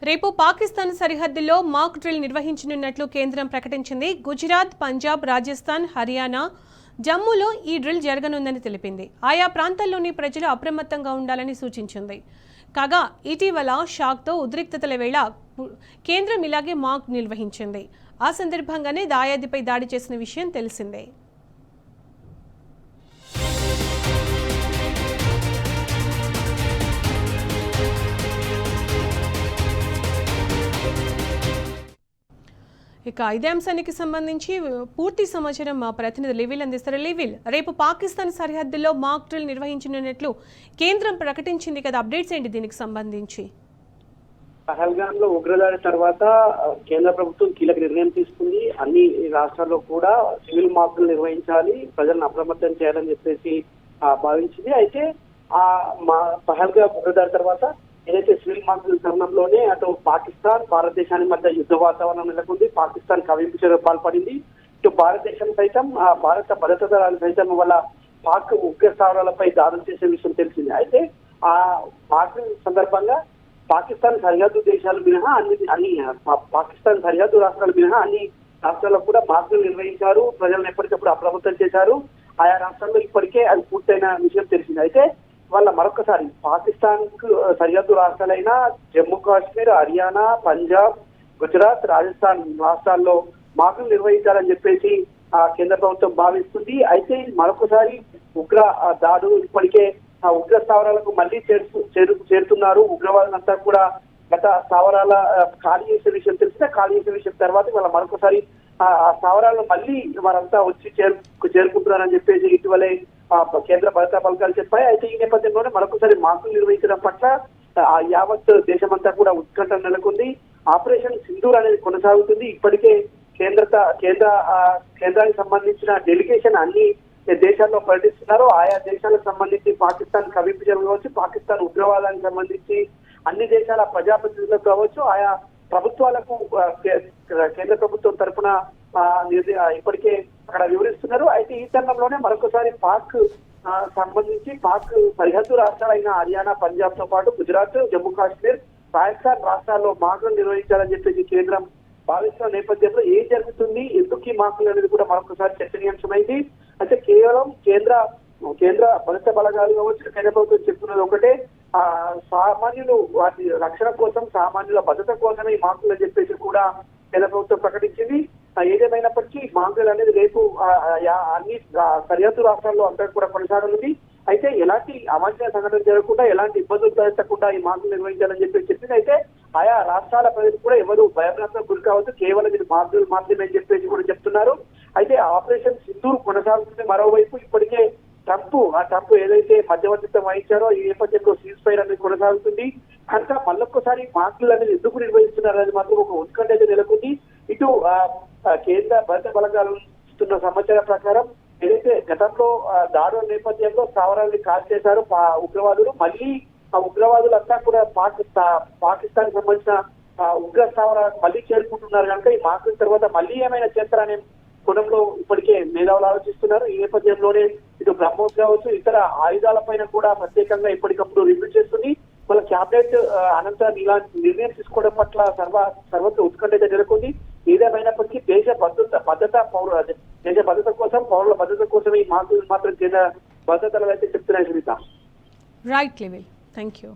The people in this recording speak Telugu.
రేపు పాకిస్తాన్ సరిహద్దుల్లో మాక్ డ్రిల్ నిర్వహించనున్నట్లు కేంద్రం ప్రకటించింది. గుజరాత్, పంజాబ్, రాజస్థాన్, హర్యానా, జమ్మూలో ఈ డ్రిల్ జరగనుందని తెలిపింది. ఆయా ప్రాంతాల్లోని ప్రజలు అప్రమత్తంగా ఉండాలని సూచించింది. కాగా ఇటీవల షాక్తో ఉద్రిక్తతల వేళ కేంద్రం ఇలాగే మాక్ నిర్వహించింది. ఆ సందర్భంగానే దాయాదిపై దాడి చేసిన విషయం తెలిసిందే. ఇక ఇదే అంశానికి సంబంధించి పూర్తి సమాచారం మా ప్రతినిధి లివిల్ అందిస్తారు. లివిల్, రేపు పాకిస్తాన్ సరిహద్దుల్లో మాక్ డ్రిల్ నిర్వహించనున్నట్లు కేంద్రం ప్రకటించింది కదా, అప్డేట్స్ ఏంటి దీనికి సంబంధించి? పహల్గామ్ లో ఉగ్రదాడి తర్వాత కేంద్ర ప్రభుత్వం కీలక నిర్ణయం తీసుకుంది. అన్ని రాష్ట్రాల్లో కూడా సివిల్ మాక్ డ్రిల్ నిర్వహించాలి, ప్రజలను అప్రమత్తం చేయాలని చెప్పేసి భావించింది. అయితే పహల్గామ్ ఉగ్రదాడి తర్వాత ఏదైతే సివిల్ మాక్ డ్రిల్ తరుణంలోనే అటు పాకిస్తాన్ భారతదేశానికి మధ్య యుద్ధ వాతావరణం నెలకొంది. పాకిస్తాన్ కవింపు చర్యకు పాల్పడింది. ఇటు భారతదేశం సైతం భారత భద్రతా దళాలు సైతం వల్ల పాక్ ఉగ్ర స్థావరాలపై దాడులు చేసే విషయం తెలిసింది. అయితే ఆ మాక్ సందర్భంగా పాకిస్తాన్ సరిహద్దు దేశాలు మినహా అన్ని పాకిస్తాన్ సరిహద్దు రాష్ట్రాలు మినహా అన్ని రాష్ట్రాల్లో కూడా మాక్ డ్రిల్ నిర్వహించారు. ప్రజలను ఎప్పటికప్పుడు అప్రమత్తం చేశారు. ఆయా రాష్ట్రాల్లో ఇప్పటికే అది పూర్తయిన విషయం తెలిసింది. అయితే వాళ్ళ మరొకసారి పాకిస్తాన్ కు సరిహద్దు రాష్ట్రాలైన జమ్మూ కాశ్మీర్, హర్యానా, పంజాబ్, గుజరాత్, రాజస్థాన్ రాష్ట్రాల్లో మాక్ డ్రిల్ నిర్వహించాలని చెప్పేసి కేంద్ర ప్రభుత్వం భావిస్తుంది. అయితే మరొకసారి ఉగ్ర దాడులు ఇప్పటికే ఉగ్ర స్థావరాలకు మళ్లీ చేరుతున్నారు. ఉగ్రవాదులంతా కూడా గత స్థావరాల ఖాళీ చేసే విషయం తెలిస్తే ఖాళీ చేసే విషయం తర్వాత వాళ్ళ మరొకసారి ఆ స్థావరాలను మళ్లీ వారంతా వచ్చి చేరుకుంటున్నారని చెప్పేసి ఇటీవలే కేంద్ర భద్రతా బలగాలు చెప్పాయి. అయితే ఈ నేపథ్యంలోనే మరొకసారి మాకులు నిర్వహించడం పట్ల యావత్ దేశమంతా కూడా ఉత్కంఠ నెలకొంది. ఆపరేషన్ సింధూర్ అనేది కొనసాగుతుంది. ఇప్పటికే కేంద్రానికి సంబంధించిన డెలిగేషన్ అన్ని దేశాల్లో పర్యటిస్తున్నారు. ఆయా దేశాలకు సంబంధించి పాకిస్తాన్ కవింపు చర్యలు కావచ్చు, పాకిస్తాన్ ఉగ్రవాదానికి సంబంధించి అన్ని దేశాల ప్రజాప్రతినిధులకు కావచ్చు, ఆయా ప్రభుత్వాలకు కేంద్ర ప్రభుత్వం తరఫున ఇప్పటికే అక్కడ వివరిస్తున్నారు. అయితే ఈ తరుణంలోనే మరొకసారి పాక్ సరిహద్దు రాష్ట్రాలైన హర్యానా, పంజాబ్ తో పాటు గుజరాత్, జమ్మూ కాశ్మీర్, రాజస్థాన్ రాష్ట్రాల్లో మాకులు నిర్వహించాలని చెప్పేసి కేంద్రం భావిస్తున్న నేపథ్యంలో ఏం జరుగుతుంది, ఎందుకు ఈ మాకులు అనేది కూడా మరొకసారి చర్చనీయాంశమైంది. అయితే కేవలం కేంద్ర భద్రతా బలగాలు కావచ్చు, కేంద్ర ప్రభుత్వం చెప్తున్నది ఒకటే, సామాన్యులు వాటి రక్షణ కోసం, సామాన్యుల భద్రత కోసమే ఈ మాకులు అని చెప్పేసి కూడా కేంద్ర ప్రభుత్వం ప్రకటించింది. ఏదేమైనప్పటికీ మాకులు అనేది రేపు అన్ని సరిహద్దు రాష్ట్రాల్లో అంతా కూడా కొనసాగనుంది. అయితే ఎలాంటి అవాంఛనీయ సంఘటన జరగకుండా, ఎలాంటి ఇబ్బందులు తలెత్తకుండా ఈ మాకులు నిర్వహించాలని చెప్పి చెప్పింది. అయితే ఆయా రాష్ట్రాల ప్రజలు కూడా ఎవరు భయభ్రాంతులకు గురి కావద్దు, కేవలం ఇది మాకులు మాత్రమే అని చెప్పేసి కూడా చెప్తున్నారు. అయితే ఆపరేషన్ సింధూర్ కొనసాగుతుంది. మరోవైపు ఇప్పటికే ట్రంప్ ఏదైతే మధ్యవర్తిత్వం వహించారో ఈ నేపథ్యంలో సీజ్ ఫైర్ అనేది కొనసాగుతుంది. కనుక మళ్ళొక్కసారి మాకులు అనేది ఎందుకు నిర్వహిస్తున్నారు అనేది మాత్రం ఒక ఉత్కంఠ అయితే నెలకొంది. ఇటు కేంద్ర భద్రతా బలగాలు ఇస్తున్న సమాచారం ప్రకారం ఏదైతే గతంలో దాడుల నేపథ్యంలో స్థావరాన్ని కాల్ చేశారు ఉగ్రవాదులు, మళ్ళీ ఆ ఉగ్రవాదులంతా కూడా పాకిస్తాన్ సంబంధించిన ఉగ్ర స్థావరాలకు మళ్ళీ చేరుకుంటున్నారు. కనుక ఈ మాకుల తర్వాత మళ్ళీ ఏమైనా చేస్తారనే కోణంలో ఇప్పటికే మేధావులు ఆలోచిస్తున్నారు. ఈ నేపథ్యంలోనే ఇటు బ్రహ్మోస్ కావచ్చు, ఇతర ఆయుధాలపైన కూడా ప్రత్యేకంగా ఎప్పటికప్పుడు రివ్యూ చేస్తుంది. వాళ్ళ క్యాబినెట్ అనంతరం ఇలాంటి నిర్ణయం తీసుకోవడం పట్ల సర్వత్ర ఉత్కంఠ నెలకొంది. ఏదేమైనప్పటికీ దేశ భద్రత కోసం, పౌరుల భద్రత కోసమే ఈ మాకులు మాత్రం కేంద్ర భద్రతలు అయితే చెప్తున్నాయి. Sunitha, right level, thank you.